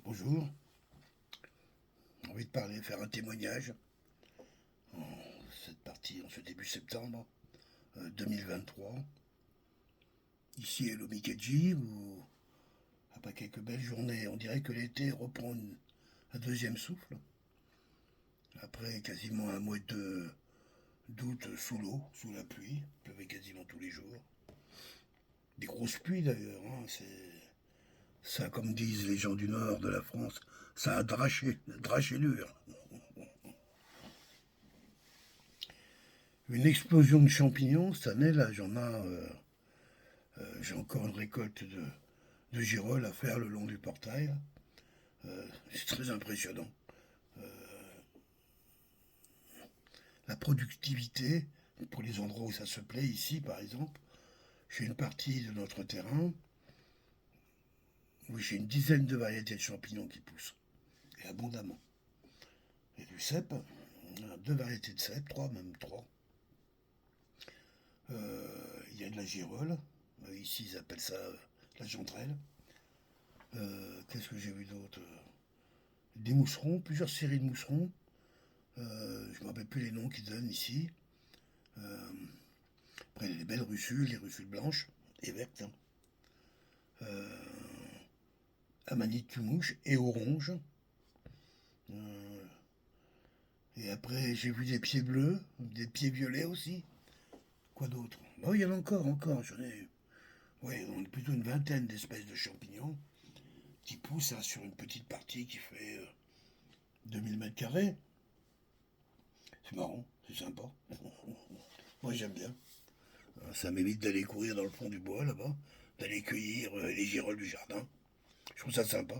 Bonjour, j'ai envie de parler, faire un témoignage en cette partie, en ce début septembre 2023. Ici est l'Omikeji, où après quelques belles journées, on dirait que l'été reprend un deuxième souffle. Après quasiment un mois d'août sous l'eau, sous la pluie, il pleuvait quasiment tous les jours. Des grosses pluies d'ailleurs, hein, ça, comme disent les gens du nord de la France, ça a draché l'ur. Une explosion de champignons cette année, là, j'ai encore une récolte de girolles à faire le long du portail. C'est très impressionnant. La productivité, pour les endroits où ça se plaît, ici par exemple, j'ai une partie de notre terrain où j'ai une dizaine de variétés de champignons qui poussent, et abondamment. Et du cèpe, deux variétés de cèpe, trois, même trois. Il y a de la girolle, ici ils appellent ça la chanterelle. Qu'est-ce que j'ai vu d'autre? Des mousserons, plusieurs séries de mousserons. Je ne me rappelle plus les noms qu'ils donnent ici. Euh, Après, les belles russules, les russules blanches et vertes. Hein. Amanite tumouche et orange. Euh, et après, j'ai vu des pieds bleus, des pieds violets aussi. Quoi d'autre? Oh, il y en a encore. J'en ai. Ouais, on est plutôt une vingtaine d'espèces de champignons qui poussent hein, sur une petite partie qui fait 2000 mètres carrés. C'est marrant, c'est sympa. Moi, j'aime bien. Ça m'évite d'aller courir dans le fond du bois là-bas, d'aller cueillir les girolles du jardin. Je trouve ça sympa.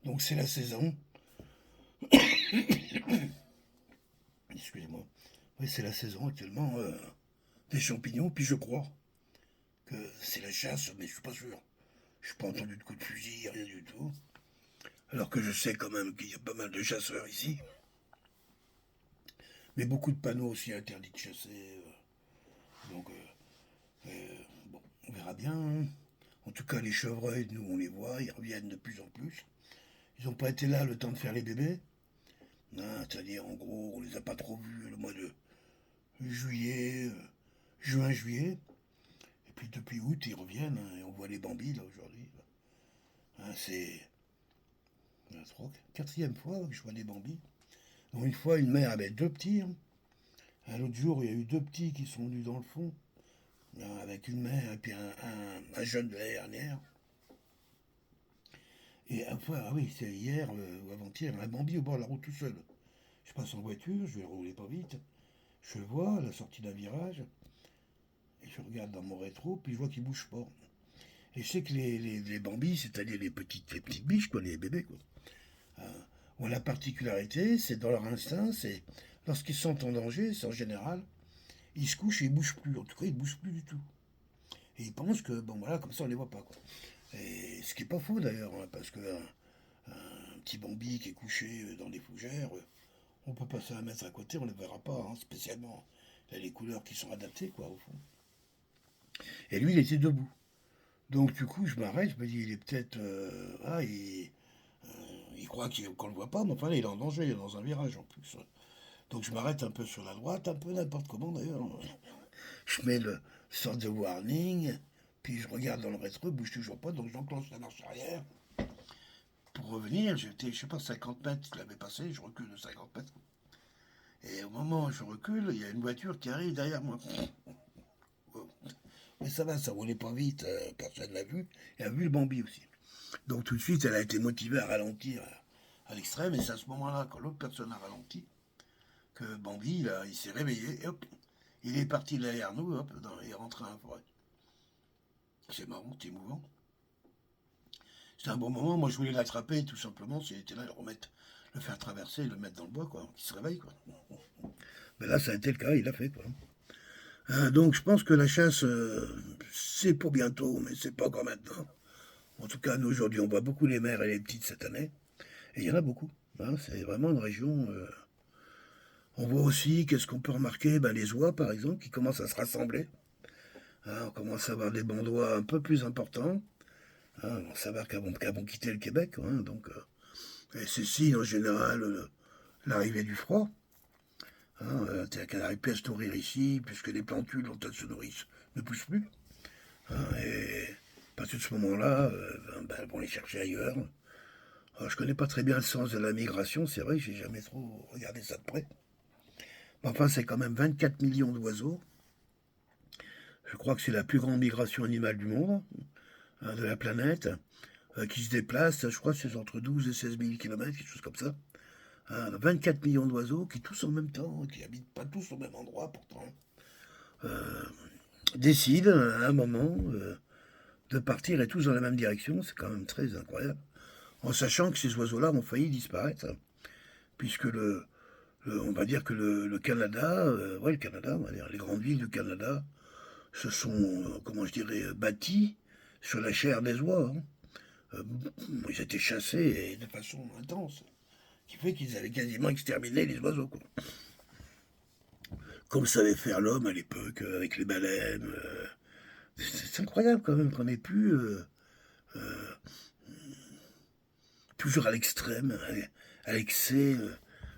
Donc c'est la saison. Excusez-moi. Oui, c'est la saison actuellement des champignons. Puis je crois que c'est la chasse, mais je suis pas sûr. Je n'ai pas entendu de coup de fusil, rien du tout. Alors que je sais quand même qu'il y a pas mal de chasseurs ici. Mais beaucoup de panneaux aussi interdits de chasser. Donc, bon, on verra bien. Hein. En tout cas, les chevreuils, nous, on les voit, ils reviennent de plus en plus. Ils n'ont pas été là le temps de faire les bébés. Hein, c'est-à-dire, en gros, on les a pas trop vus le mois de juillet, juin, juillet. Et puis depuis août, ils reviennent, hein, et on voit les bambis, là, aujourd'hui. Hein, c'est la quatrième fois que je vois des bambis. Donc, une fois, une mère avait deux petits. Hein. Un autre jour, il y a eu deux petits qui sont venus dans le fond, hein, avec une mère et puis un jeune de l'année dernière. Et enfin, ah oui, c'est hier ou avant-hier, un bambi au bord de la route tout seul. Je passe en voiture, je vais rouler pas vite. Je le vois à la sortie d'un virage, et je regarde dans mon rétro, puis je vois qu'il bouge pas. Et je sais que les bambis, c'est-à-dire les petites biches, quoi, les bébés, quoi, ont la particularité, c'est dans leur instinct, c'est lorsqu'ils se sentent en danger, c'est en général, ils se couchent et ils bougent plus. En tout cas, ils bougent plus du tout. Et ils pensent que, bon voilà, comme ça on les voit pas, quoi. Et ce qui est pas faux d'ailleurs, hein, parce que un petit bambi qui est couché dans des fougères, on peut passer un mètre à côté, on ne le verra pas, hein, spécialement. Il a les couleurs qui sont adaptées, quoi, au fond. Et lui, il était debout. Donc, du coup, je m'arrête, je me dis, il est peut-être. Il croit qu'on ne le voit pas, mais enfin, là, il est en danger, il est dans un virage en plus. Donc, je m'arrête un peu sur la droite, un peu n'importe comment d'ailleurs. Je mets le sorte de warning, puis je regarde dans le rétro, il bouge toujours pas, donc j'enclenche la marche arrière. Pour revenir, j'étais, je sais pas, 50 mètres, je l'avais passé, je recule de 50 mètres. Et au moment où je recule, il y a une voiture qui arrive derrière moi. Mais ça roulait pas vite, personne l'a vu. Et a vu le Bambi aussi. Donc tout de suite, elle a été motivée à ralentir à l'extrême. Et c'est à ce moment-là, quand l'autre personne a ralenti, que Bambi, là, il s'est réveillé. Et hop, il est parti derrière nous, hop, il est rentré dans la forêt. C'est marrant, c'est émouvant. C'était un bon moment. Moi, je voulais l'attraper, tout simplement. S'il était là, le faire traverser, le mettre dans le bois, quoi. Qu'il se réveille, quoi. Mais là, ça a été le cas, il l'a fait, quoi. Donc je pense que la chasse, c'est pour bientôt, mais c'est pas encore maintenant. En tout cas, nous aujourd'hui, on voit beaucoup les mères et les petites cette année, et il y en a beaucoup. Hein, c'est vraiment une région. On voit aussi, qu'est-ce qu'on peut remarquer, ben, les oies par exemple, qui commencent à se rassembler. Hein, on commence à avoir des bancs d'oies un peu plus importants. Hein, on savoir qu'avant quitté le Québec, hein, donc, et c'est signe en général l'arrivée du froid. Hein, c'est-à-dire qu'elle n'arrive plus à se nourrir ici, puisque les plantules dont elles se nourrissent ne poussent plus. Hein, et à partir de ce moment-là, elles vont les chercher ailleurs. Alors, je connais pas très bien le sens de la migration, c'est vrai, j'ai jamais trop regardé ça de près. Mais enfin, c'est quand même 24 millions d'oiseaux. Je crois que c'est la plus grande migration animale du monde, hein, de la planète, qui se déplace, je crois que c'est entre 12 et 16 000 kilomètres, quelque chose comme ça. 24 millions d'oiseaux qui tous en même temps, qui habitent pas tous au même endroit pourtant, décident à un moment de partir et tous dans la même direction. C'est quand même très incroyable. En sachant que ces oiseaux-là ont failli disparaître, puisque on va dire que le Canada, ouais, le Canada, on va dire, les grandes villes du Canada se sont, comment je dirais, bâties sur la chair des oies. Hein. Ils étaient chassés et de façon intense, qui fait qu'ils avaient quasiment exterminé les oiseaux, quoi. Comme savait faire l'homme à l'époque, avec les baleines. C'est incroyable quand même qu'on ait pu, toujours à l'extrême, à l'excès,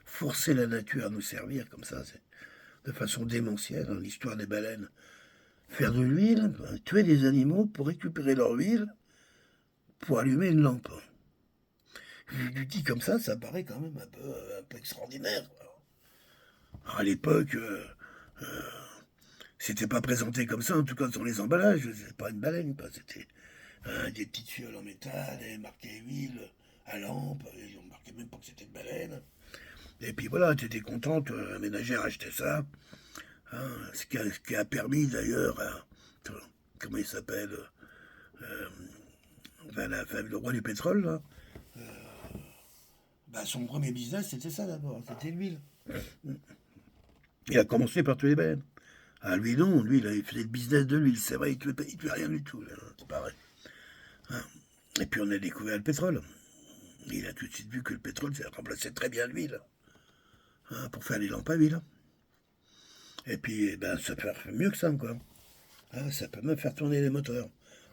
forcer la nature à nous servir comme ça, de façon démentielle, dans l'histoire des baleines. Faire de l'huile, tuer des animaux pour récupérer leur huile, pour allumer une lampe. Je dis comme ça paraît quand même un peu extraordinaire. Alors à l'époque, c'était pas présenté comme ça, en tout cas sur les emballages. C'était pas une baleine, quoi. C'était des petites fioles en métal, et marqué huile à lampe. Ils ont marqué même pas que c'était une baleine. Et puis voilà, tu étais contente, la ménagère achetait ça. Hein, ce qui a permis d'ailleurs à. Comment il s'appelle enfin, le roi du pétrole, là. Bah, son premier business, c'était ça d'abord, c'était l'huile. Il a commencé par tuer les baleines. Ah, lui, non, lui, il faisait le business de l'huile, c'est vrai, il tuait rien du tout, c'est pareil. Hein. Et puis on a découvert le pétrole. Il a tout de suite vu que le pétrole, ça remplaçait très bien l'huile, hein, pour faire les lampes à huile. Et puis, eh ben, ça peut faire mieux que ça, quoi. Hein, ça peut même faire tourner les moteurs.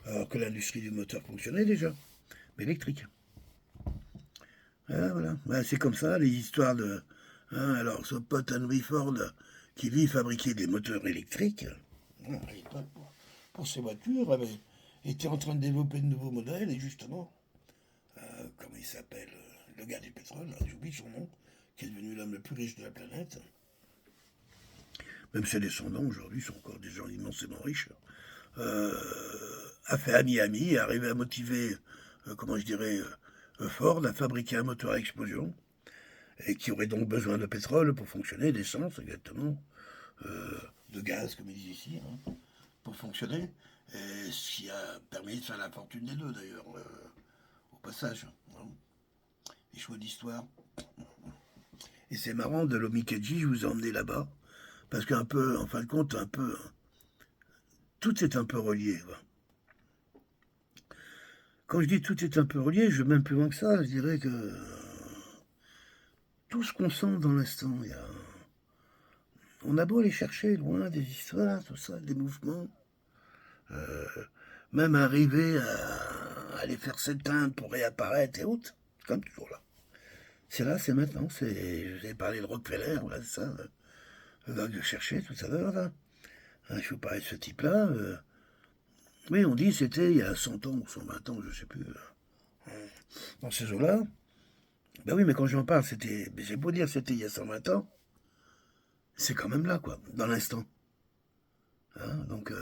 Alors que l'industrie du moteur fonctionnait déjà, mais électrique. Ah, voilà. Ouais, c'est comme ça, les histoires de. Hein, alors, ce pote Henry Ford, qui lui fabriquait des moteurs électriques, pour ses voitures, était en train de développer de nouveaux modèles, et justement, comment il s'appelle, le gars du pétrole, j'oublie son nom, qui est devenu l'homme le plus riche de la planète. Même ses descendants aujourd'hui sont encore des gens immensément riches. A fait à Miami, est arrivé à motiver, comment je dirais, Ford à fabriquer un moteur à explosion, et qui aurait donc besoin de pétrole pour fonctionner, d'essence exactement, de gaz comme ils disent ici, hein, pour fonctionner, et ce qui a permis de faire la fortune des deux d'ailleurs, au passage. Hein. Les choix d'histoire. Et c'est marrant, de l'Omikeji, je vous ai emmené là-bas, parce qu'un peu, en fin de compte, un peu, tout est un peu relié. Quoi. Quand je dis tout est un peu relié, je vais même plus loin que ça, je dirais que tout ce qu'on sent dans l'instant, on a beau aller chercher loin des histoires, tout ça, des mouvements, euh, même arriver à les faire s'éteindre pour réapparaître et autres, c'est comme toujours là. C'est là, c'est maintenant, je vous ai parlé de Rockefeller, voilà, c'est ça, le gars que je cherchais tout à l'heure, là. Hein, je vous parlais de ce type-là, oui, on dit c'était il y a 100 ans ou 120 ans, je sais plus, dans ces eaux-là. Ben oui, mais quand j'en parle, j'ai beau dire c'était il y a 120 ans, c'est quand même là, quoi, dans l'instant. Hein, donc,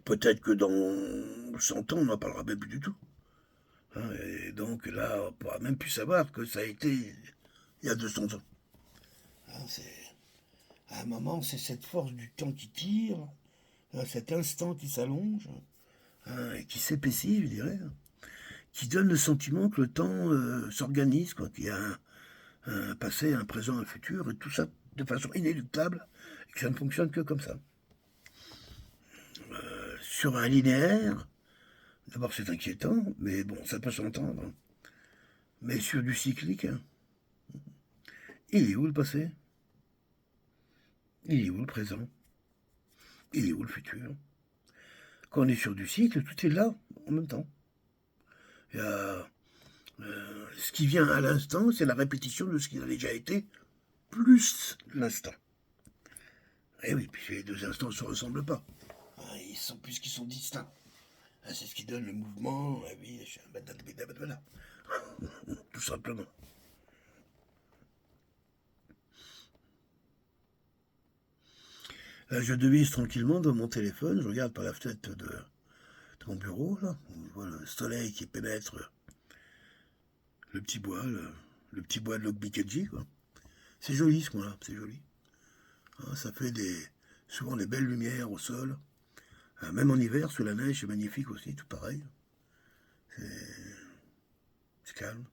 peut-être que dans 100 ans, on n'en parlera même plus du tout. Hein, et donc là, on pourra même plus savoir que ça a été il y a 200 ans. Hein, à un moment, c'est cette force du temps qui tire, hein, cet instant qui s'allonge, hein, et qui s'épaissit, je dirais, qui donne le sentiment que le temps s'organise, quoi, qu'il y a un passé, un présent, un futur, et tout ça de façon inéluctable, et que ça ne fonctionne que comme ça. Sur un linéaire, d'abord c'est inquiétant, mais bon, ça peut s'entendre. Mais sur du cyclique, hein, il est où le passé? Il est où le présent? Il est où le futur? Quand on est sur du cycle, tout est là, en même temps. Il y a, ce qui vient à l'instant, c'est la répétition de ce qui a déjà été, plus l'instant. Et oui, puis les deux instants ne se ressemblent pas. Ils sont puisqu'ils sont distincts. C'est ce qui donne le mouvement, la vie, voilà. Tout simplement. Là, je devise tranquillement dans mon téléphone, je regarde par la fenêtre de mon bureau, là, on voit le soleil qui pénètre le petit bois, le petit bois de l'Okbikeji, quoi. C'est joli ce coin-là, c'est joli. Ça fait souvent des belles lumières au sol. Même en hiver, sous la neige, c'est magnifique aussi, tout pareil. C'est calme.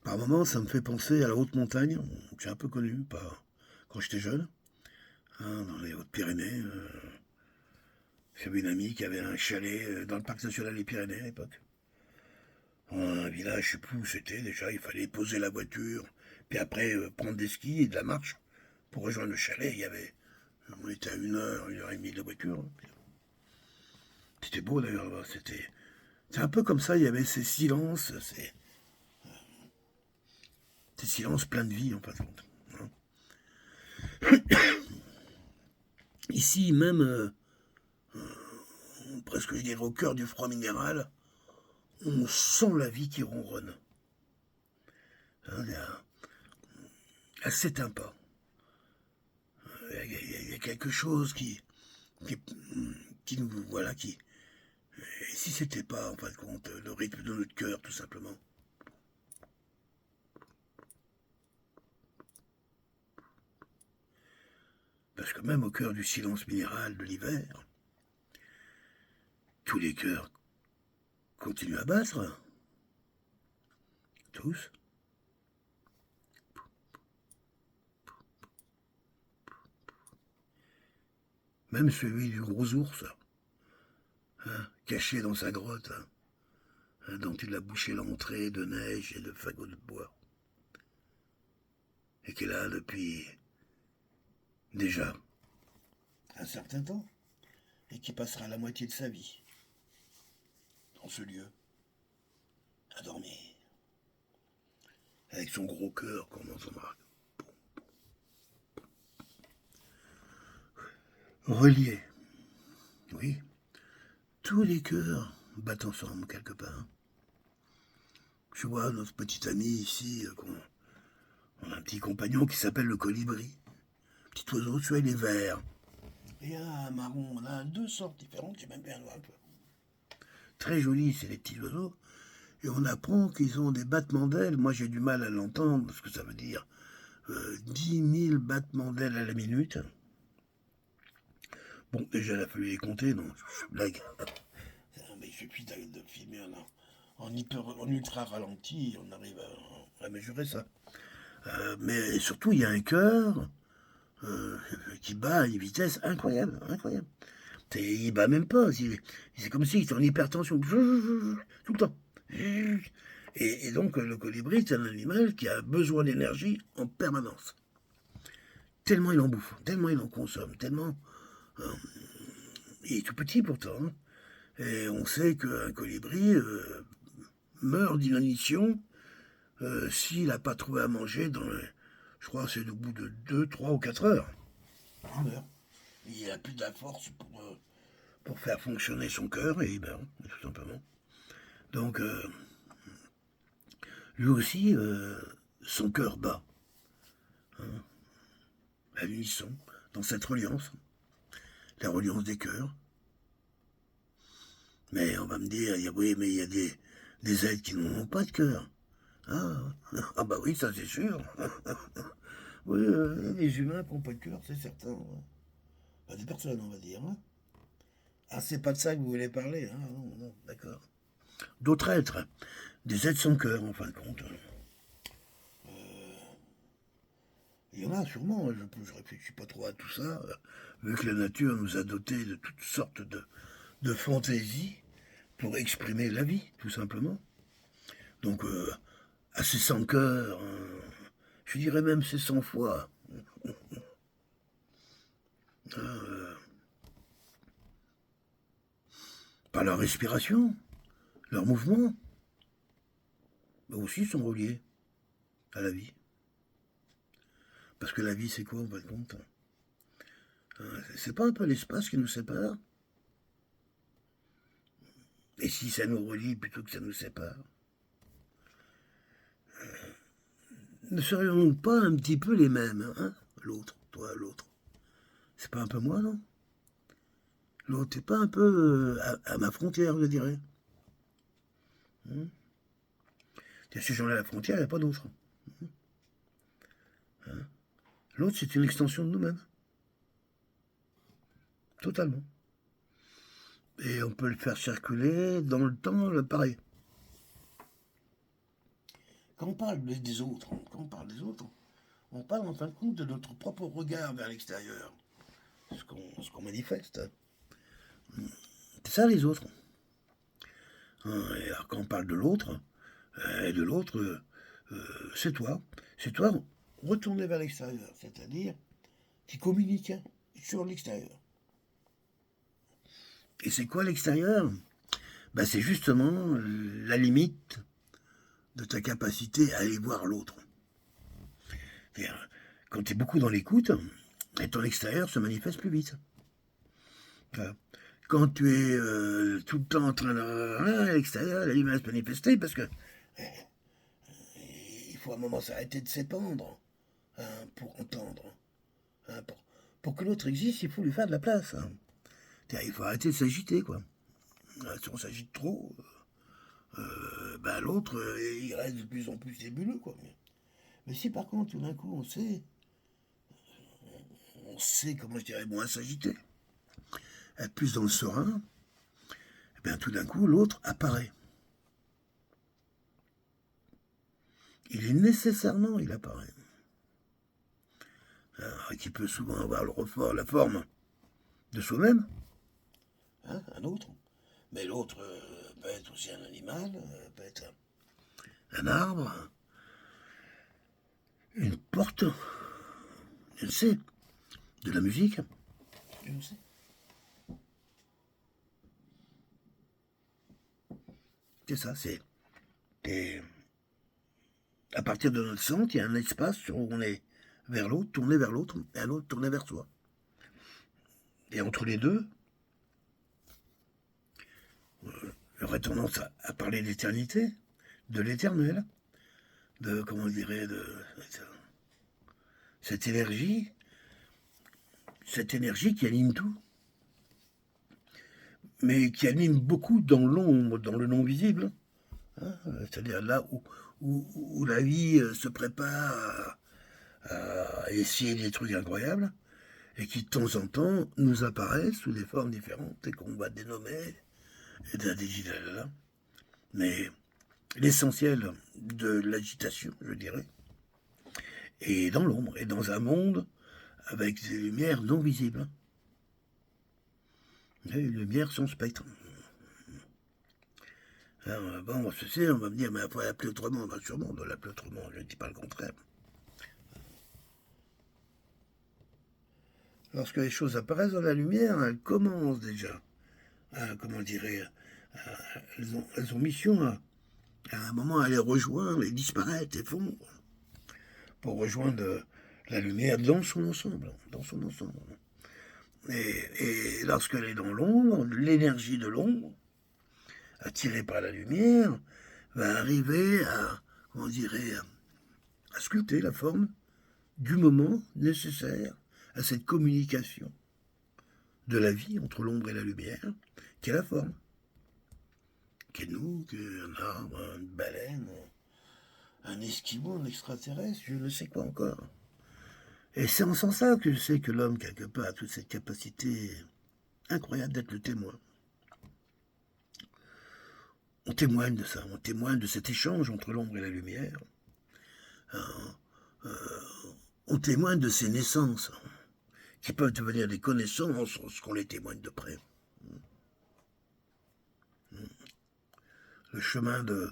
Par moments, ça me fait penser à la haute montagne, que j'ai un peu connue quand j'étais jeune, dans les Hautes-Pyrénées. J'avais une amie qui avait un chalet dans le parc national des Pyrénées à l'époque. Un village, je ne sais plus où c'était déjà, il fallait poser la voiture, puis après prendre des skis et de la marche pour rejoindre le chalet. On était à 1 heure et demie de la voiture. C'était beau d'ailleurs là-bas, c'est un peu comme ça, il y avait ces silences, ces silences pleins de vie en fin de compte. Ici même, presque je dirais au cœur du froid minéral, on sent la vie qui ronronne. Elle s'éteint pas. Il y a quelque chose qui nous voilà qui. Et si c'était pas en fin de compte le rythme de notre cœur tout simplement. Parce que même au cœur du silence minéral de l'hiver, tous les cœurs continuent à battre. Tous. Même celui du gros ours, caché dans sa grotte, dont il a bouché l'entrée de neige et de fagots de bois. Et qui est là depuis déjà un certain temps, et qui passera la moitié de sa vie dans ce lieu, à dormir, avec son gros cœur qu'on entendra. Reliés, oui, tous les cœurs battent ensemble quelque part. Je vois notre petit ami ici, on a un petit compagnon qui s'appelle le colibri. Petit oiseau, tu vois, il est vert. Et un marron, on a deux sortes différentes, j'ai même bien un peu. Très jolis, c'est les petits oiseaux. Et on apprend qu'ils ont des battements d'ailes. Moi, j'ai du mal à l'entendre, parce que ça veut dire 10 000 battements d'ailes à la minute. Bon, déjà, il a fallu les compter, non, je blague. Mais il suffit de filmer en ultra ralenti, on arrive à mesurer ça. Mais surtout, il y a un cœur qui bat à une vitesse incroyable, incroyable. Il bat même pas, c'est comme s'il était en hypertension, tout le temps. Et donc, le colibri, c'est un animal qui a besoin d'énergie en permanence. Tellement il en bouffe, tellement il en consomme, tellement. Il est tout petit pourtant. Hein. Et on sait qu'un colibri meurt d'inanition s'il n'a pas trouvé à manger je crois que c'est au bout de 2, 3 ou 4 heures. Il meurt. Il n'a plus de la force pour faire fonctionner son cœur et il meurt, tout simplement. Donc, lui aussi, son cœur bat. Hein, à l'unisson, dans cette reliance. La reliance des cœurs. Mais on va me dire, oui, mais il y a des êtres qui n'ont pas de cœur. Ah bah oui, ça c'est sûr. Oui, les humains qui n'ont pas de cœur, c'est certain. Pas des personnes, on va dire. Hein. Ah, c'est pas de ça que vous voulez parler. Hein. Non, non, d'accord. D'autres êtres. Des êtres sans cœur, en fin de compte. Il y en a sûrement. Je réfléchis pas trop à tout ça. Vu que la nature nous a dotés de toutes sortes de fantaisies pour exprimer la vie, tout simplement. Donc, à ces 100 cœurs, je dirais même ces 100 fois. Par leur respiration, leurs mouvements, eux aussi sont reliés à la vie. Parce que la vie, c'est quoi, en fin de compte? C'est pas un peu l'espace qui nous sépare? Et si ça nous relie plutôt que ça nous sépare? Ne serions-nous pas un petit peu les mêmes, hein? L'autre, toi, l'autre. C'est pas un peu moi, non? L'autre, t'es pas un peu à ma frontière, je dirais. Si j'enlève la frontière, il n'y a pas d'autre. L'autre, c'est une extension de nous-mêmes. Totalement. Et on peut le faire circuler dans le temps, pareil. Quand on parle des autres, on parle en fin de compte de notre propre regard vers l'extérieur, ce qu'on manifeste. C'est ça les autres. Et alors quand on parle de l'autre, c'est toi. C'est toi retourné vers l'extérieur, c'est-à-dire qui communique sur l'extérieur. Et c'est quoi l'extérieur? C'est justement la limite de ta capacité à aller voir l'autre. Quand tu es beaucoup dans l'écoute, ton extérieur se manifeste plus vite. Voilà. Quand tu es tout le temps en train de... à l'extérieur, la lumière va se manifester parce que il faut à un moment s'arrêter de s'épandre pour entendre. Pour que l'autre existe, il faut lui faire de la place. Il faut arrêter de s'agiter, quoi. Si on s'agite trop, l'autre, il reste de plus en plus nébuleux, quoi. Mais si par contre, tout d'un coup, on sait, comment je dirais, moins s'agiter, être plus dans le serein, tout d'un coup, l'autre apparaît. Il apparaît. Alors, qui peut souvent avoir la forme de soi-même, un autre. Mais l'autre peut être aussi un animal, peut être un arbre, une porte, je ne sais, de la musique, je ne sais. C'est ça, c'est... Et à partir de notre centre, il y a un espace où on est vers l'autre, tourné vers l'autre, et un autre tourné vers soi. Et entre les deux, j'aurais tendance à parler d'éternité, de l'éternel, de, comment on dirait, de cette énergie qui anime tout, mais qui anime beaucoup dans l'ombre, dans le non-visible, c'est-à-dire là où la vie se prépare à essayer des trucs incroyables, et qui de temps en temps nous apparaissent sous des formes différentes et qu'on va dénommer, et là. Mais l'essentiel de l'agitation, je dirais, est dans l'ombre, et dans un monde avec des lumières non visibles. Les lumières sont spectres. Alors, bon, on va me dire, mais il faut l'appeler autrement. Sûrement, on doit l'appeler autrement, je ne dis pas le contraire. Lorsque les choses apparaissent dans la lumière, elles commencent déjà elles ont mission à un moment à les rejoindre et disparaître et fondre pour rejoindre la lumière dans son ensemble. Et lorsqu'elle est dans l'ombre, l'énergie de l'ombre, attirée par la lumière, va arriver à sculpter la forme du moment nécessaire à cette communication de la vie entre l'ombre et la lumière, qui est la forme. Qui est nous, un arbre, une baleine, un esquimau, un extraterrestre, je ne sais quoi encore. Et c'est en sens ça que je sais que l'homme, quelque part, a toute cette capacité incroyable d'être le témoin. On témoigne de ça, on témoigne de cet échange entre l'ombre et la lumière. On témoigne de ces naissances qui peuvent devenir des connaissances lorsqu'on les témoigne de près. Le chemin de...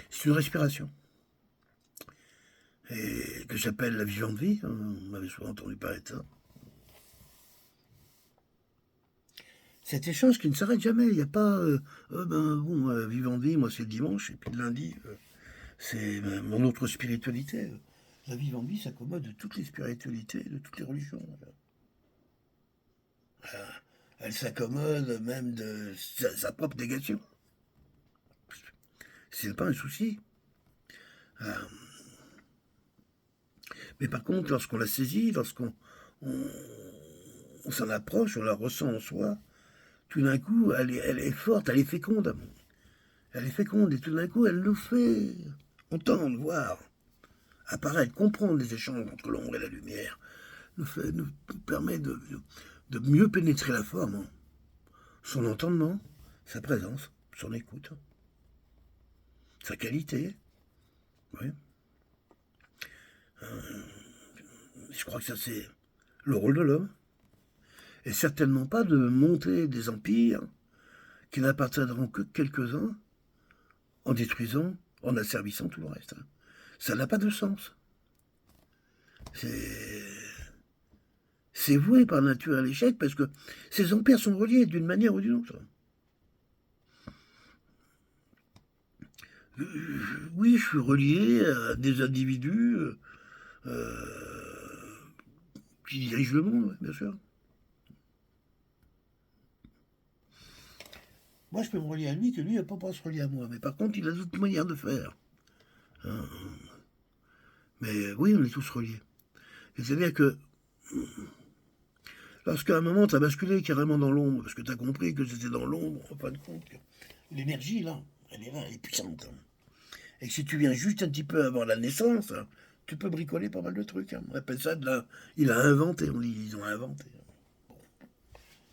C'est une respiration. Et que j'appelle la vivante vie. On m'avait souvent entendu parler de ça. cet échange qui ne s'arrête jamais. Il n'y a pas, Vivendi, moi c'est le dimanche, et puis le lundi, c'est mon autre spiritualité. La Vivendi s'accommode de toutes les spiritualités, de toutes les religions. Elle s'accommode même de sa propre négation. C'est pas un souci. Euh, mais par contre, lorsqu'on la saisit, on s'en approche, on la ressent en soi, tout d'un coup, elle est forte, elle est féconde. Elle est féconde et tout d'un coup, elle nous fait entendre, voir, apparaître, comprendre les échanges entre l'ombre et la lumière, nous permet de mieux pénétrer la forme, son entendement, sa présence, son écoute, sa qualité. Oui. Je crois que ça, c'est le rôle de l'homme. Et certainement pas de monter des empires qui n'appartiendront que quelques-uns en détruisant, en asservissant tout le reste. Ça n'a pas de sens. C'est voué par nature à l'échec parce que ces empires sont reliés d'une manière ou d'une autre. Oui, je suis relié à des individus qui dirigent le monde, bien sûr. Moi, je peux me relier à lui, que lui n'a pas se relier à moi. Mais par contre, il a d'autres manières de faire. Hein. Mais oui, on est tous reliés. C'est-à-dire que lorsqu'à un moment, tu as basculé carrément dans l'ombre, parce que tu as compris que c'était dans l'ombre, en fin de compte, l'énergie, là, elle est puissante. Et que si tu viens juste un petit peu avant la naissance, tu peux bricoler pas mal de trucs. On appelle ça il a inventé, on dit, ils ont inventé. Bon.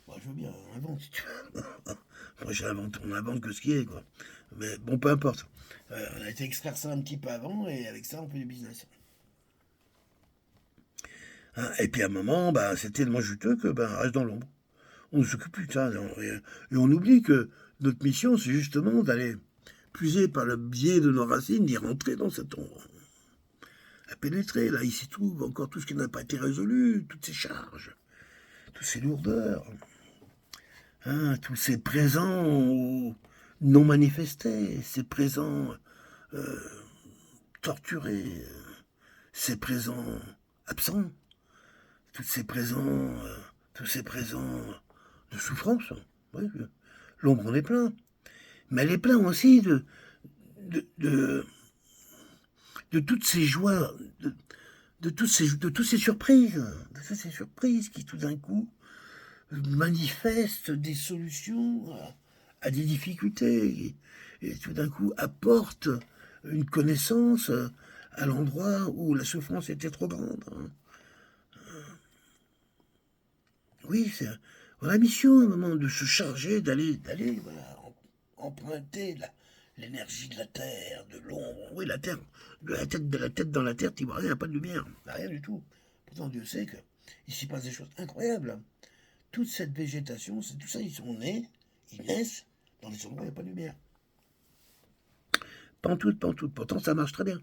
Moi, je veux bien, invente si tu veux. Moi, on invente que ce qui est, quoi. Mais bon, peu importe. On a été extraire ça un petit peu avant, et avec ça, on fait du business. Hein, et puis à un moment, c'est tellement juteux que reste dans l'ombre. On ne s'occupe plus de ça. Et on oublie que notre mission, c'est justement d'aller puiser par le biais de nos racines, d'y rentrer dans cette ombre. À pénétrer, là, il s'y trouve encore tout ce qui n'a pas été résolu, toutes ces charges, toutes ces lourdeurs, hein, tous ces présents non manifestés, ces présents torturés, ces présents absents, tous ces présents de souffrance. Oui, l'ombre en est plein. Mais elle est plein aussi de, de, de toutes ces joies, de toutes ces surprises qui tout d'un coup manifestent des solutions à des difficultés et tout d'un coup apportent une connaissance à l'endroit où la souffrance était trop grande. Oui, c'est la mission à un moment de se charger, d'aller voilà, emprunter l'énergie de la terre, de l'ombre. Oui, la terre, de la tête dans la terre, tu vois rien, pas de lumière, rien du tout. Pourtant, Dieu sait qu'il s'y passe des choses incroyables. Toute cette végétation, c'est tout ça, ils sont nés, ils naissent dans des endroits où il n'y a pas de lumière. Pantoute. Pourtant, ça marche très bien.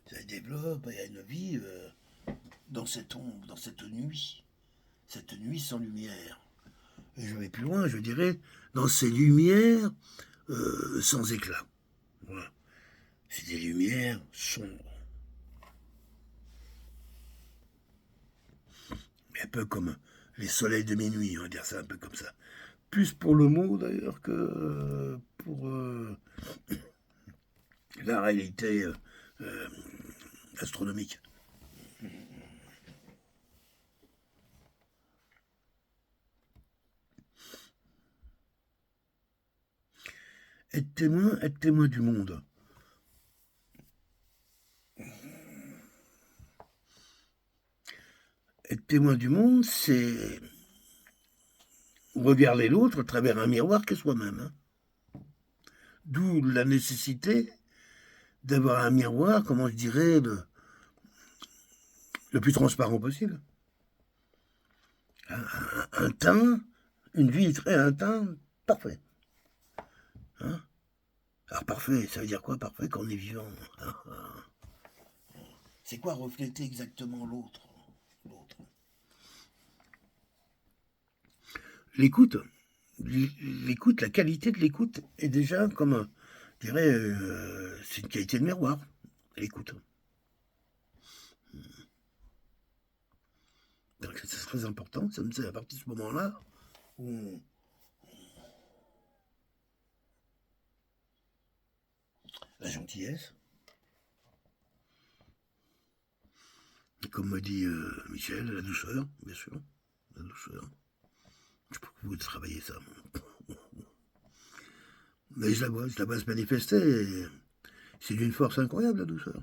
Ça se développe, il y a une vie dans cette ombre, dans cette nuit. Cette nuit sans lumière. Et je vais plus loin, je dirais, dans ces lumières sans éclat. Voilà. C'est des lumières sombres. Mais un peu comme les soleils de minuit, on va dire ça un peu comme ça. Plus pour le mot d'ailleurs que pour la réalité astronomique. Être témoin du monde. Être témoin du monde, c'est regarder l'autre à travers un miroir qu'est soi-même. Hein. D'où la nécessité d'avoir un miroir, comment je dirais, le plus transparent possible. Un teint, une vitre et un teint parfait. Hein. Alors parfait, ça veut dire quoi parfait quand on est vivant? C'est quoi refléter exactement l'autre? L'écoute l'écoute, la qualité de l'écoute est déjà comme, je dirais, c'est une qualité de miroir, l'écoute. Donc c'est très important, ça me c'est à partir de ce moment-là où la gentillesse, et comme me dit Michel, la douceur, bien sûr, la douceur. Je peux vous travailler ça. Mais je la vois se manifester, et c'est d'une force incroyable, la douceur.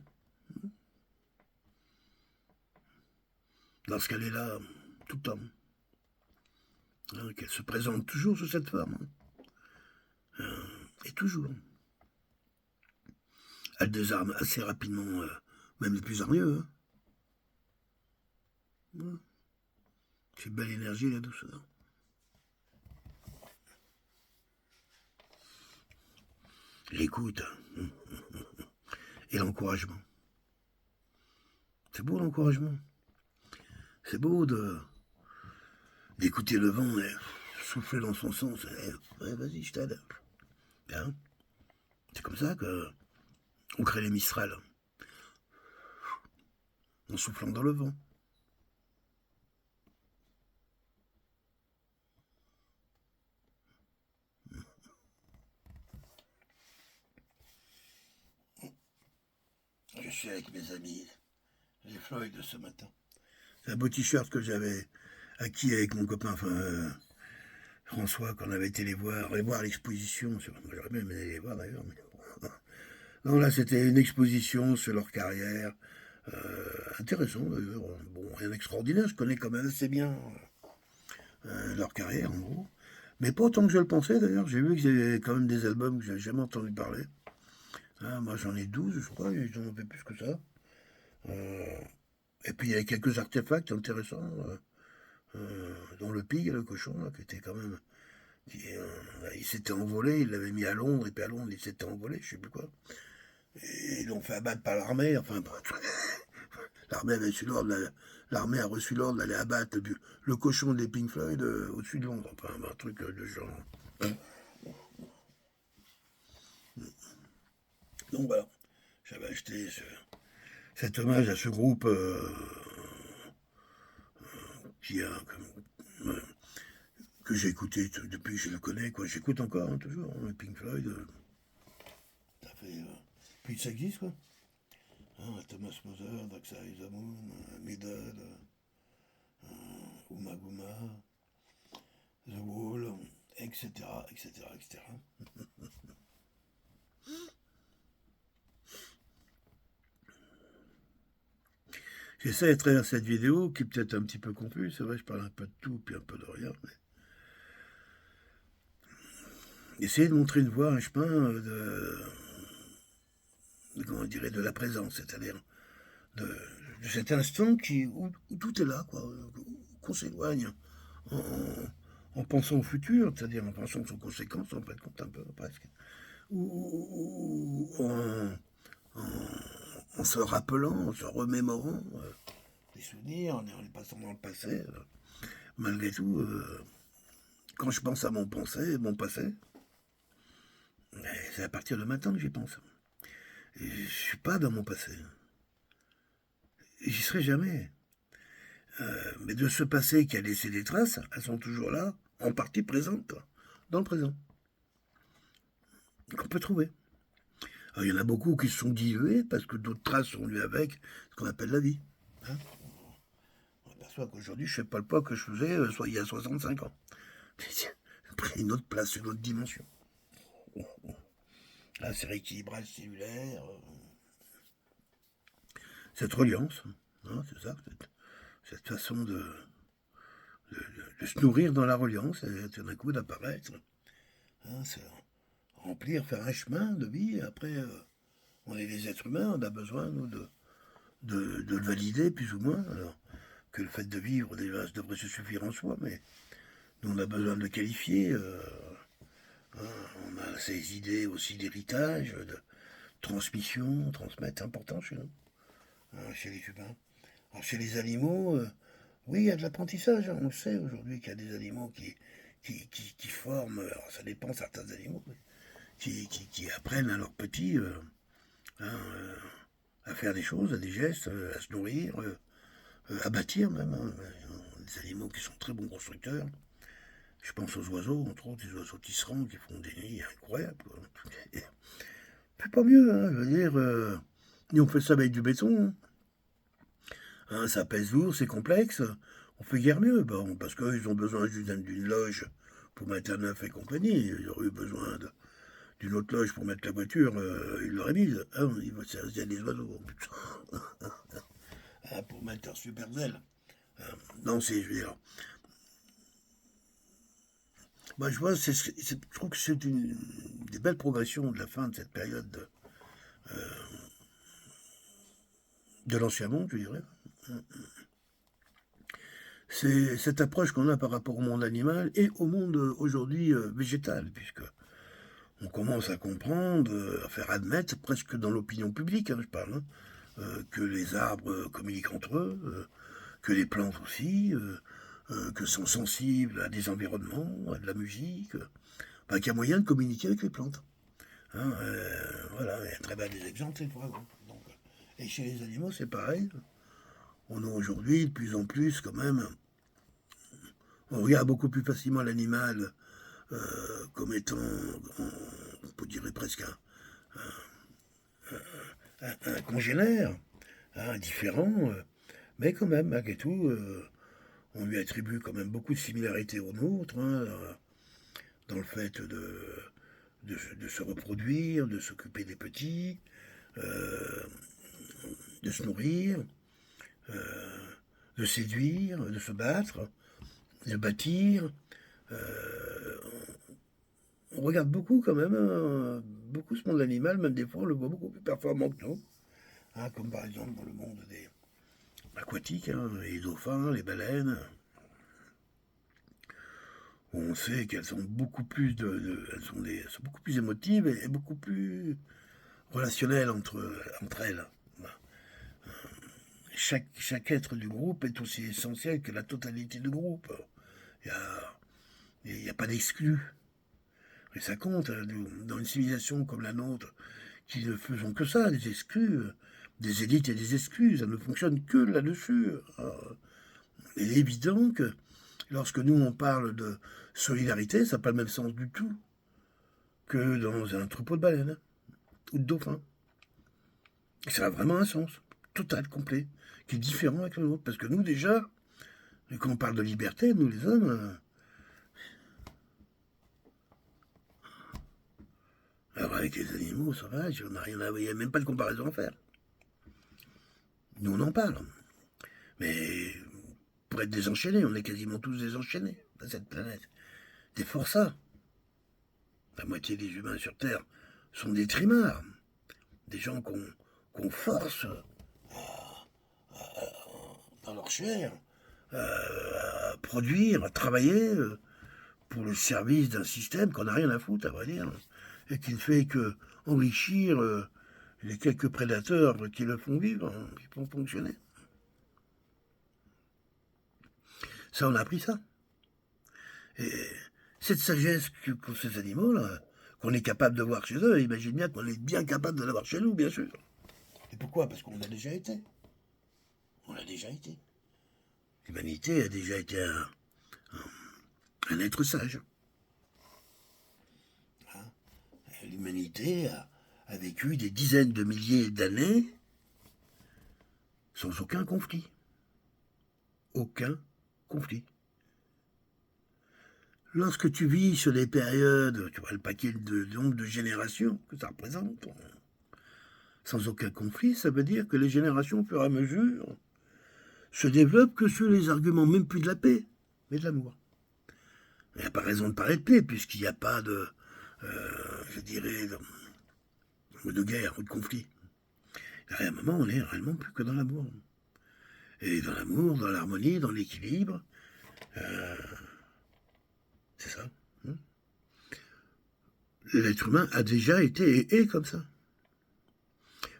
Lorsqu'elle est là, tout le temps. Hein, qu'elle se présente toujours sous cette forme. Et toujours. Elle désarme assez rapidement, même les plus hargneux. Hein. Ouais. C'est une belle énergie, la douceur. L'écoute. Et l'encouragement. C'est beau l'encouragement. C'est beau d'écouter le vent et souffler dans son sens. Ouais, vas-y, je t'aide. Hein, c'est comme ça qu'on crée les Mistral. En soufflant dans le vent. Je suis avec mes amis, les Floyd de ce matin. C'est un beau t-shirt que j'avais acquis avec mon copain François, quand on avait été les voir l'exposition. Moi, j'aurais bien aimé les voir d'ailleurs. Mais... non, là, c'était une exposition sur leur carrière. Intéressant d'ailleurs. Bon, rien d'extraordinaire, je connais quand même assez bien leur carrière en gros. Mais pas autant que je le pensais d'ailleurs. J'ai vu qu'ils avaient quand même des albums que j'avais jamais entendu parler. Ah, moi j'en ai 12, je crois, et j'en ai fait plus que ça. Et puis il y a quelques artefacts intéressants, dont le pig, le cochon, là, qui était quand même. Il s'était envolé, il l'avait mis à Londres, et puis à Londres il s'était envolé, je sais plus quoi. Et ils l'ont fait abattre par l'armée, enfin bref. L'armée avait reçu l'ordre, l'armée a reçu l'ordre d'aller abattre le cochon des Pink Floyd au-dessus de Londres, enfin un truc de genre. Donc voilà, j'avais acheté cet hommage à ce groupe qui a que j'ai écouté depuis que je le connais, quoi. J'écoute encore, hein, toujours, hein, Pink Floyd. Ça fait. Puis ça existe, quoi. Hein, Thomas Mother, Dark Side of the Moon, Medal, Uma Guma, The Wall, etc., etc., etc. J'essaie à travers cette vidéo, qui est peut-être un petit peu confuse, c'est vrai, je parle un peu de tout, puis un peu de rien, mais essayer de montrer une voie, un chemin comment on dirait, de la présence, c'est-à-dire de cet instant où tout est là, quoi, qu'on s'éloigne en, en pensant au futur, c'est-à-dire en pensant aux conséquences, en fait, compte un peu presque, ou en se rappelant, en se remémorant des souvenirs, en les passant dans le passé. Malgré tout, quand je pense à mon passé, c'est à partir de maintenant que j'y pense. Et je suis pas dans mon passé. J'y serai jamais. Mais de ce passé qui a laissé des traces, elles sont toujours là, en partie présentes, quoi, dans le présent. Qu'on peut trouver. Alors, il y en a beaucoup qui se sont dilués parce que d'autres traces sont venues avec ce qu'on appelle la vie. Hein, on aperçoit qu'aujourd'hui, je ne fais pas le poids que je faisais soit il y a 65 ans. J'ai pris une autre place, une autre dimension. Là, c'est rééquilibrage cellulaire. Cette reliance, hein, c'est ça, cette façon de se nourrir dans la reliance, et tout d'un coup d'apparaître. Hein, c'est remplir, faire un chemin de vie. Après, on est des êtres humains, on a besoin, nous, de le valider, plus ou moins. Alors que le fait de vivre, déjà, ça devrait se suffire en soi, mais nous, on a besoin de le qualifier. Hein, on a ces idées aussi d'héritage, de transmission, transmettre, c'est important chez nous, hein, chez les humains. Alors, chez les animaux, oui, il y a de l'apprentissage. Hein. On le sait aujourd'hui qu'il y a des animaux qui forment, alors ça dépend certains animaux, mais qui apprennent à leurs petits hein, à faire des choses, à des gestes, à se nourrir, à bâtir même. Hein. Des animaux qui sont très bons constructeurs. Je pense aux oiseaux, entre autres, les oiseaux tisserands qui font des nids incroyables. Quoi. C'est pas mieux, hein, je veux dire. Nous, on fait ça avec du béton. Hein, ça pèse lourd, c'est complexe. On fait guère mieux. Bon, parce qu'ils ont besoin juste d'une loge pour mettre un œuf et compagnie. Ils auraient eu besoin d'une autre loge pour mettre la voiture. Ils l'auraient mise. Ah, il y a des oiseaux. Ah, pour mettre un super zèle. Non, je veux dire. Moi, je vois, je trouve que c'est une des belles progressions de la fin de cette période de l'ancien monde, je dirais. C'est cette approche qu'on a par rapport au monde animal et au monde aujourd'hui végétal, puisque on commence à comprendre, à faire admettre, presque dans l'opinion publique, hein, je parle, hein, que les arbres communiquent entre eux, que les plantes aussi, que sont sensibles à des environnements, à de la musique, enfin, qu'il y a moyen de communiquer avec les plantes. Hein, voilà, il y a très bien des exemples, c'est vrai. Donc, et chez les animaux, c'est pareil. On a aujourd'hui de plus en plus quand même. On regarde beaucoup plus facilement l'animal comme étant, on peut dire presque un congénère, hein, différent, mais quand même, malgré tout, on lui attribue quand même beaucoup de similarités aux nôtres, hein, dans le fait de se reproduire, de s'occuper des petits, de se nourrir, de séduire, de se battre, de bâtir. On regarde beaucoup quand même, beaucoup ce monde animal, même des fois on le voit beaucoup plus performant que nous. Hein, comme par exemple dans le monde des aquatiques, hein, les dauphins, les baleines, où on sait qu'elles sont beaucoup plus elles sont beaucoup plus émotives et beaucoup plus relationnelles entre elles. Voilà. Chaque être du groupe est aussi essentiel que la totalité du groupe. Il n'y a pas d'exclus. Et ça compte, hein, dans une civilisation comme la nôtre, qui ne faisons que ça, des exclus, des élites et des excuses, ça ne fonctionne que là-dessus. Il est évident que lorsque nous on parle de solidarité, ça n'a pas le même sens du tout que dans un troupeau de baleines ou de dauphins. Et ça a vraiment un sens total, complet, qui est différent avec le nôtre. Parce que nous déjà, quand on parle de liberté, nous les hommes, alors avec les animaux sauvages, on n'a rien à voir, il n'y a même pas de comparaison à faire. Nous on en parle. Mais pour être désenchaînés, on est quasiment tous désenchaînés à cette planète. Des forçats. La moitié des humains sur Terre sont des trimards. Des gens qu'on force dans leur chair à produire, à travailler pour le service d'un système qu'on n'a rien à foutre, à vrai dire, et qui ne fait que enrichir les quelques prédateurs qui le font vivre, hein, qui font fonctionner. Ça, on a appris ça. Et cette sagesse qu'ont ces animaux-là, qu'on est capable de voir chez eux, imagine bien qu'on est bien capable de l'avoir chez nous, bien sûr. Et pourquoi? Parce qu'on a déjà été. On a déjà été. L'humanité a déjà été un être sage. Hein? L'humanité a vécu des dizaines de milliers d'années sans aucun conflit. Aucun conflit. Lorsque tu vis sur des périodes, tu vois le paquet de nombre de générations que ça représente, sans aucun conflit, ça veut dire que les générations, au fur et à mesure, se développent que sur les arguments, même plus de la paix, mais de l'amour. Il n'y a pas raison de parler de paix, puisqu'il n'y a pas de, je dirais, de guerre ou de conflit. Et à un moment, on est réellement plus que dans l'amour. Et dans l'amour, dans l'harmonie, dans l'équilibre, c'est ça. Hein, l'être humain a déjà été et est comme ça.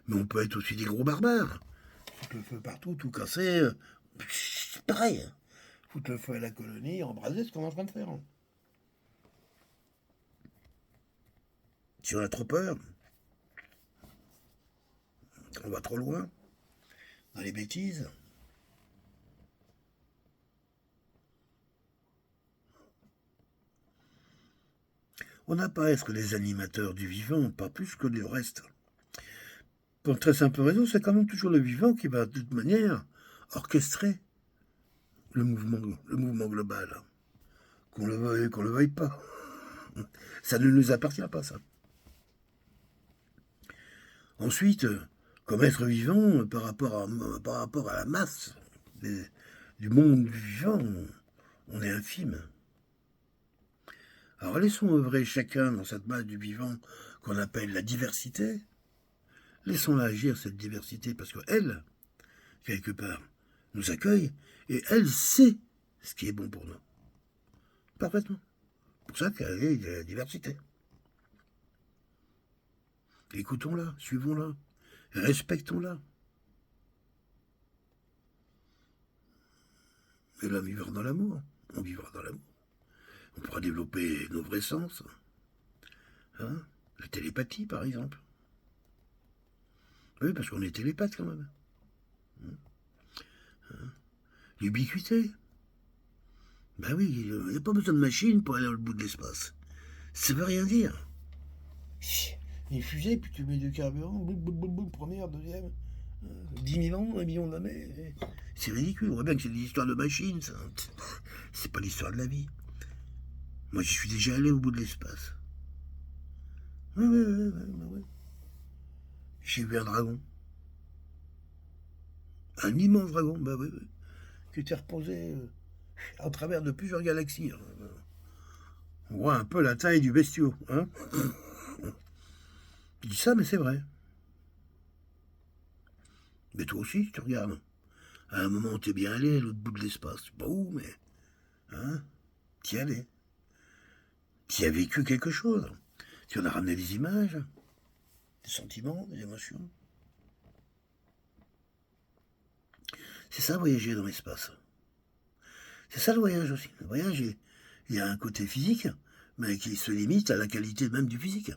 Mais on peut être aussi des gros barbares. Foutre le feu partout, tout casser. C'est pareil. Foutre le feu à la colonie, embraser ce qu'on est en train de faire. Si on a trop peur, on va trop loin dans les bêtises. On n'a pas à être les animateurs du vivant, pas plus que le reste. Pour une très simple raison, c'est quand même toujours le vivant qui va, de toute manière, orchestrer le mouvement global. Qu'on le veuille pas. Ça ne nous appartient pas, ça. Ensuite, comme être vivant, par rapport à la masse du monde vivant, on est infime. Alors laissons œuvrer chacun dans cette masse du vivant qu'on appelle la diversité. Laissons-la agir, cette diversité, parce qu'elle, quelque part, nous accueille et elle sait ce qui est bon pour nous. Parfaitement. C'est pour ça qu'elle est la diversité. Écoutons-la, suivons-la, respectons-la. Et là, vivre dans l'amour. On vivra dans l'amour. On pourra développer nos vrais sens. Hein, la télépathie, par exemple. Oui, parce qu'on est télépathe quand même. L'ubiquité. Ben oui, il n'y a pas besoin de machine pour aller au bout de l'espace. Ça veut rien dire. Une fusée, puis tu mets du carburant, boum, boum, boum, boum, première, deuxième, 10 000 ans, 1 million d'années. C'est ridicule, on voit bien que c'est des histoires de machines, ça. C'est pas l'histoire de la vie. Moi, j'y suis déjà allé au bout de l'espace. Oui. J'ai vu un dragon. Un immense dragon, bah oui. Qui était reposé à travers de plusieurs galaxies. On voit un peu la taille du bestiau, hein. Je dis ça, mais c'est vrai. Mais toi aussi, tu regardes. À un moment, t'es bien allé à l'autre bout de l'espace. Je sais pas où, mais... Hein, t'y allais. T'y as vécu quelque chose. Tu en as ramené des images, des sentiments, des émotions. C'est ça, voyager dans l'espace. C'est ça, le voyage aussi. Le voyage, il y a un côté physique, mais qui se limite à la qualité même du physique.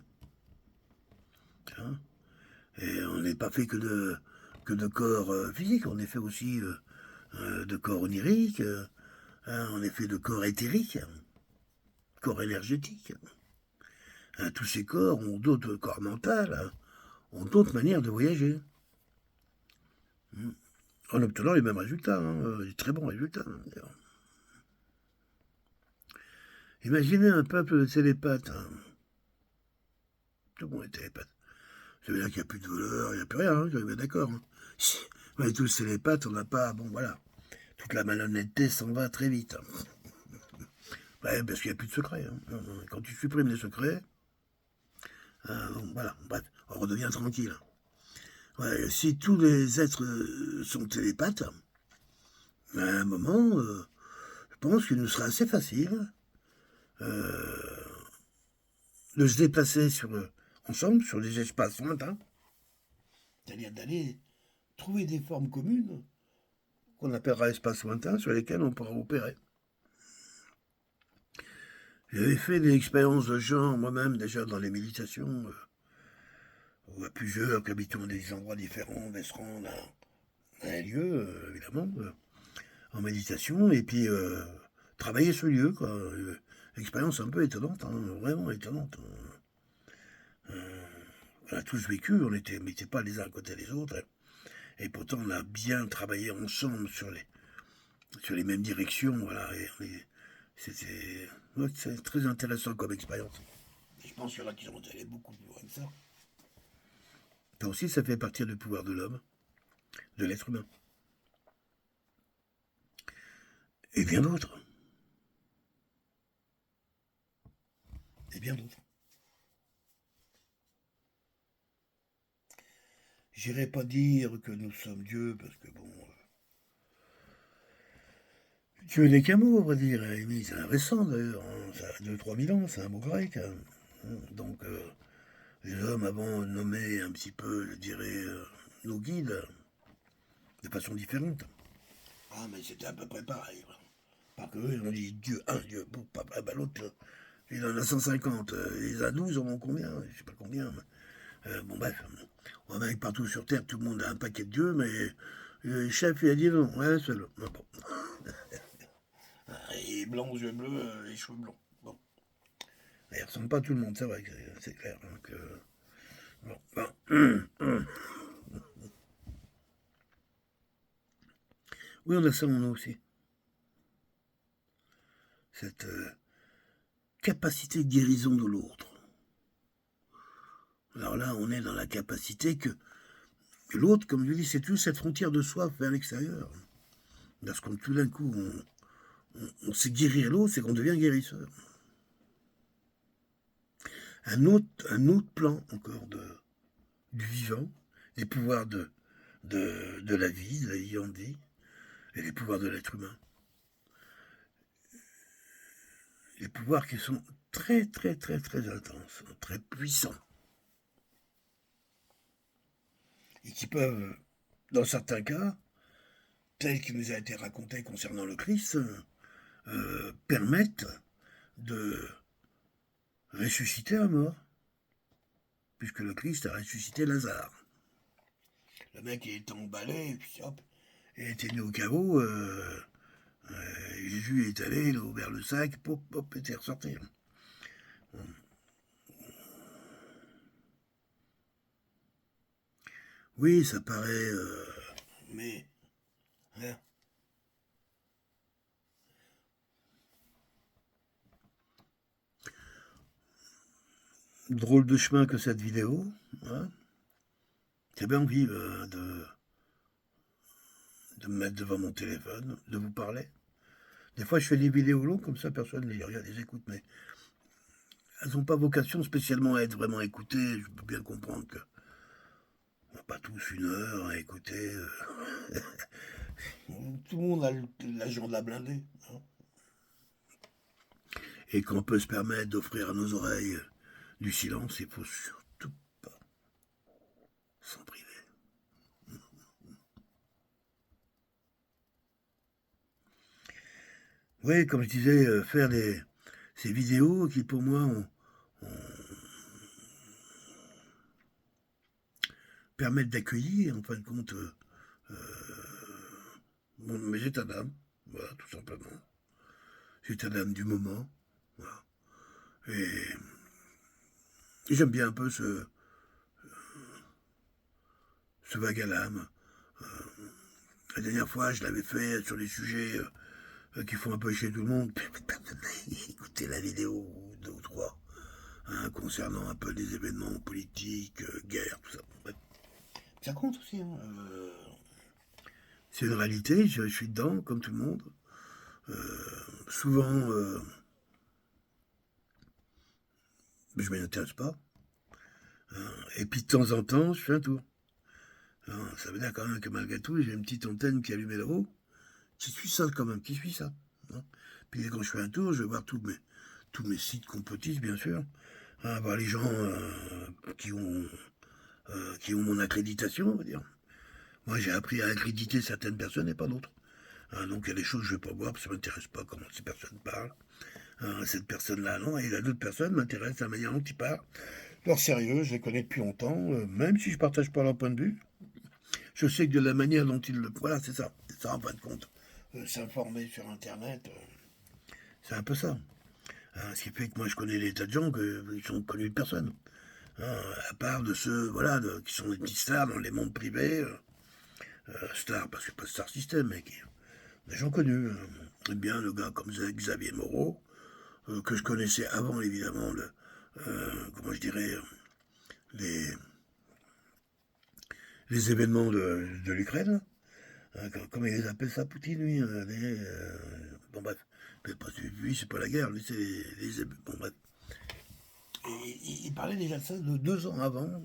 Hein, et on n'est pas fait que de corps physiques, on est fait aussi de corps oniriques, on est fait de corps éthériques, corps énergétiques. Hein, tous ces corps ont d'autres corps mentaux, ont d'autres manières de voyager. En obtenant les mêmes résultats, des très bons résultats. D'ailleurs. Imaginez un peuple de télépathes. Tout le monde est télépathe. Ça veut dire qu'il n'y a plus de voleurs, il n'y a plus rien, je suis bien d'accord. Si on est tous télépathes, on n'a pas... Bon, voilà. Toute la malhonnêteté s'en va très vite. Ouais, parce qu'il n'y a plus de secrets. Quand tu supprimes les secrets, bon, voilà, bref, on redevient tranquille. Ouais, si tous les êtres sont télépathes, à un moment, je pense qu'il nous sera assez facile de se déplacer ensemble sur des espaces lointains. C'est-à-dire d'aller trouver des formes communes qu'on appellera espaces lointains sur lesquels on pourra opérer. J'avais fait des expériences de genre moi-même déjà dans les méditations, où à plusieurs qui habitons des endroits différents, on se rendre à un lieu, évidemment, en méditation, et puis travailler ce lieu, quoi. Expérience un peu étonnante, vraiment étonnante. On a tous vécu, on n'était pas les uns à côté des autres, et pourtant on a bien travaillé ensemble sur les mêmes directions, voilà. C'est très intéressant comme expérience. Je pense qu'il y en a qui sont allés beaucoup plus loin que ça. Ça aussi, ça fait partie du pouvoir de l'homme, de l'être humain. Et bien d'autres. Et bien d'autres. J'irai pas dire que nous sommes Dieu, parce que bon... Dieu n'est qu'un mot, on va dire. C'est récent d'ailleurs. Ça a 2-3 000 ans, c'est un mot grec. Donc, les hommes avant nommaient un petit peu, je dirais, nos guides, de façon différente. Ah, mais c'était à peu près pareil. Pas que eux, on dit Dieu, un Dieu, l'autre, Il en a 150. Les A12 en ont combien? Je sais pas combien. Bon, bref. On va avec partout sur Terre, tout le monde a un paquet de dieux, mais le chef, il a dit non, un seul. Ah, bon. Il est blanc aux yeux bleus, les cheveux blonds. Bon. Il ressemble pas à tout le monde, c'est vrai, c'est clair. Donc, bon. Oui, on a ça en nous aussi. Cette capacité de guérison de l'autre. Alors là, on est dans la capacité que l'autre, comme je dis, c'est toujours cette frontière de soi vers l'extérieur. Parce que tout d'un coup, on sait guérir l'autre, c'est qu'on devient guérisseur. Un autre plan encore du vivant, les pouvoirs de la vie, de la vie en vie, et les pouvoirs de l'être humain. Les pouvoirs qui sont très, très, très, très intenses, très puissants. Et qui peuvent, dans certains cas, tel qu'il nous a été raconté concernant le Christ, permettre de ressusciter un mort. Puisque le Christ a ressuscité Lazare. Le mec est emballé, et puis hop, il était mis au caveau, Jésus est allé, il a ouvert le sac, pop, pop, et est ressorti. Oui, ça paraît... mais... Hein. Drôle de chemin que cette vidéo. Hein. J'ai bien envie de me mettre devant mon téléphone, de vous parler. Des fois, je fais des vidéos longues, comme ça, personne ne les regarde, les écoute, mais elles n'ont pas vocation spécialement à être vraiment écoutées. Je peux bien comprendre que on n'a pas tous une heure à écouter. Tout le monde a l'agenda blindé. Hein. Et qu'on peut se permettre d'offrir à nos oreilles du silence, il ne faut surtout pas s'en priver. Oui, comme je disais, faire ces vidéos qui pour moi permettent d'accueillir, en fin de compte, mes états d'âme, voilà, tout simplement. États d'âme du moment, voilà. Et j'aime bien un peu ce vague à l'âme. La dernière fois, je l'avais fait sur des sujets qui font un peu chier tout le monde. Écoutez la vidéo, 2 ou 3, hein, concernant un peu des événements politiques, guerre, tout ça. Ouais. Ça compte aussi. Hein. C'est une réalité, je suis dedans, comme tout le monde. Souvent, je ne m'y intéresse pas. Hein. Et puis de temps en temps, je fais un tour. Alors, ça veut dire quand même que malgré tout, j'ai une petite antenne qui allume là-haut, qui suit ça quand même, qui suit ça. Hein. Puis quand je fais un tour, je vais voir tous mes sites complotistes, bien sûr, hein, voir les gens qui ont mon accréditation, on va dire. Moi, j'ai appris à accréditer certaines personnes et pas d'autres. Hein, donc il y a des choses que je ne vais pas voir parce que ça ne m'intéresse pas comment ces personnes parlent. Hein, cette personne-là, non, et il y a d'autres personnes qui m'intéressent la manière dont ils parlent. Leur sérieux, je les connais depuis longtemps, même si je ne partage pas leur point de vue. Je sais que de la manière dont ils le... Voilà, c'est ça en fin de compte. S'informer sur Internet, c'est un peu ça. Hein, ce qui fait que moi, je connais des tas de gens qui sont connus de personne. Hein, à part de ceux qui sont des petites stars dans les mondes privés. Stars, parce que pas Star System, mais des gens connus. Bien le gars comme Xavier Moreau, que je connaissais avant, évidemment, comment je dirais, les événements de l'Ukraine. Comment ils appellent ça, Poutine, lui bon, bref. Lui, c'est pas la guerre, lui, c'est les... Bon, bref. Et il parlait déjà de ça de 2 ans avant.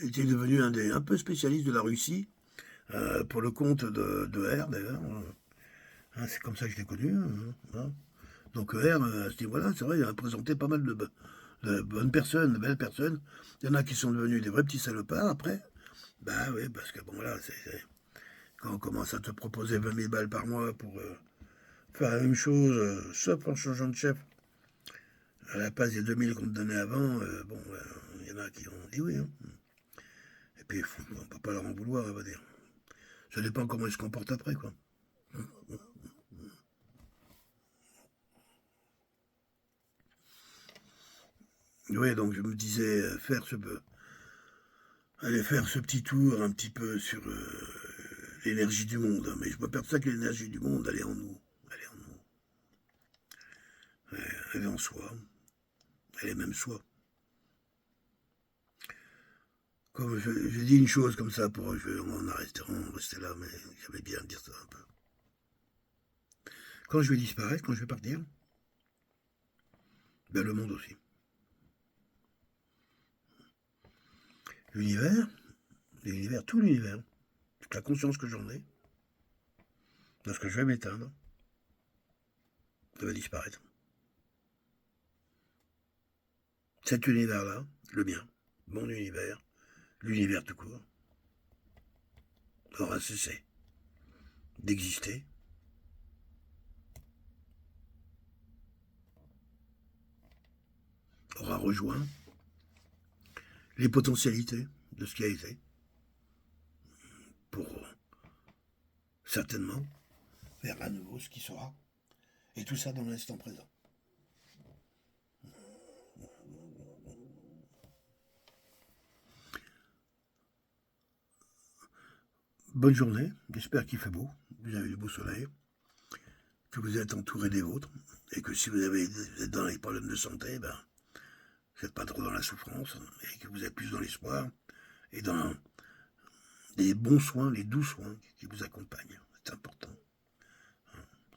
Il était devenu un peu spécialiste de la Russie, pour le compte de R, d'ailleurs. Hein, c'est comme ça que je l'ai connu. Hein. Donc R, à ce niveau-là, c'est vrai, il a présenté pas mal de bonnes personnes, de belles personnes. Il y en a qui sont devenus des vrais petits salopards après. Bah oui, parce que bon, là, quand on commence à te proposer 20 000 balles par mois faire la même chose, sauf en changeant de chef. À la place des 2000 qu'on te donnait avant, il y en a qui ont dit oui. Hein. Et puis, on peut pas leur en vouloir, on va dire. Ça dépend comment ils se comportent après, quoi. Oui, donc je me disais, aller faire ce petit tour un petit peu sur l'énergie du monde. Mais je m'aperçois que l'énergie du monde, elle est en nous. Elle est en nous. Elle est en soi. Elle est même soi. Comme je dis une chose comme ça, on en rester là, mais j'avais bien dire ça un peu. Quand je vais disparaître, quand je vais partir, ben le monde aussi. L'univers, tout l'univers, toute la conscience que j'en ai, lorsque je vais m'éteindre, ça va disparaître. Cet univers-là, le mien, mon univers, l'univers tout court, aura cessé d'exister, aura rejoint les potentialités de ce qui a été, pour certainement vers à nouveau ce qui sera, et tout ça dans l'instant présent. Bonne journée, j'espère qu'il fait beau, vous avez du beau soleil, que vous êtes entouré des vôtres, et que si vous êtes dans les problèmes de santé, vous n'êtes pas trop dans la souffrance, et que vous êtes plus dans l'espoir, et dans les bons soins, les doux soins qui vous accompagnent. C'est important.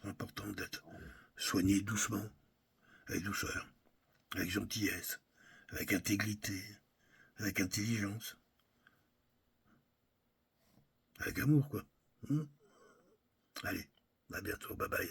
C'est important d'être soigné doucement, avec douceur, avec gentillesse, avec intégrité, avec intelligence, avec amour, quoi. Allez, à bientôt, bye bye.